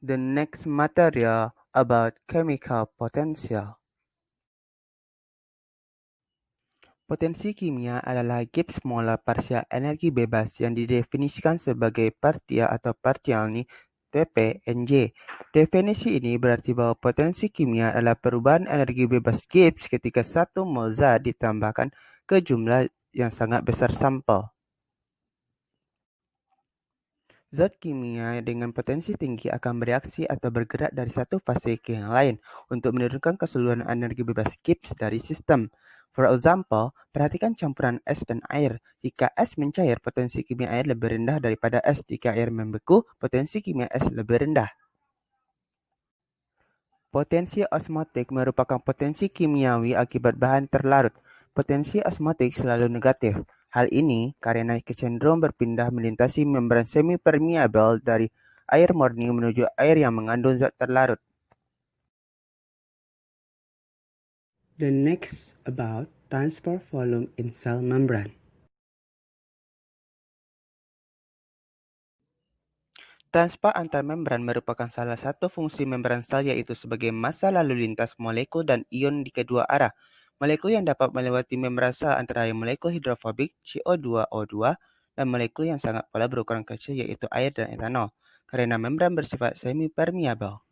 The next material about chemical potential. Potensi kimia adalah Gibbs molar parsial energi bebas yang didefinisikan sebagai partia atau partialni Tp Nj. Definisi ini berarti bahwa potensi kimia adalah perubahan energi bebas Gibbs ketika satu mol zat ditambahkan ke jumlah yang sangat besar sampel. Zat kimia dengan potensi tinggi akan bereaksi atau bergerak dari satu fase ke yang lain untuk menurunkan keseluruhan energi bebas Gibbs dari sistem. For example, perhatikan campuran es dan air. Jika es mencair, potensi kimia air lebih rendah daripada es. Jika air membeku, potensi kimia es lebih rendah. Potensi osmotik merupakan potensi kimiawi akibat bahan terlarut. Potensi osmotik selalu negatif. Hal ini karena kecenderungan berpindah melintasi membran semi-permeabel dari air murni menuju air yang mengandung zat terlarut. The next about transfer volume in cell membrane. Transfer antar membran merupakan salah satu fungsi membran sel, yaitu sebagai massa lalu lintas molekul dan ion di kedua arah. Molekul yang dapat melewati membran sel antara lain molekul hidrofobik CO2O2 dan molekul yang sangat polar berukuran kecil, yaitu air dan etanol, karena membran bersifat semi-permeabel.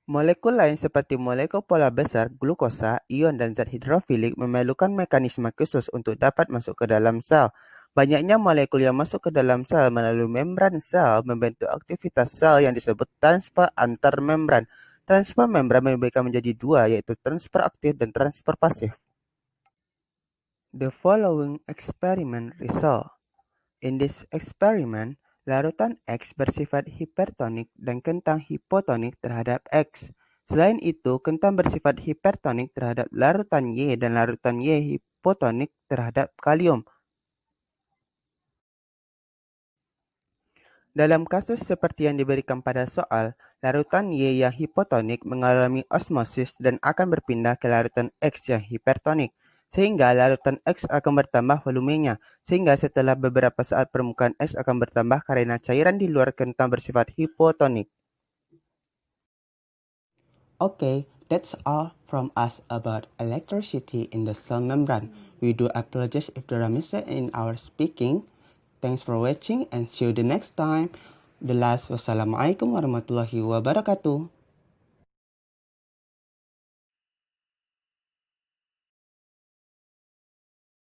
Molekul lain seperti molekul polar besar, glukosa, ion dan zat hidrofilik memerlukan mekanisme khusus untuk dapat masuk ke dalam sel. Banyaknya molekul yang masuk ke dalam sel melalui membran sel membentuk aktivitas sel yang disebut transfer antar membran. Transfer membran memberikan menjadi dua, yaitu transfer aktif dan transfer pasif. The following experiment result. In this experiment, larutan X bersifat hipertonik dan kentang hipotonik terhadap X. Selain itu, kentang bersifat hipertonik terhadap larutan Y dan larutan Y hipotonik terhadap kalium. Dalam kasus seperti yang diberikan pada soal, larutan Y yang hipotonik mengalami osmosis dan akan berpindah ke larutan X yang hipertonik, sehingga larutan X akan bertambah volumenya, sehingga setelah beberapa saat permukaan X akan bertambah karena cairan di luar kentang bersifat hipotonik. Okay, that's all from us about electricity in the cell membrane. We do apologize if there are mistakes in our speaking. Thanks for watching and see you the next time. The last, wassalamualaikum warahmatullahi wabarakatuh.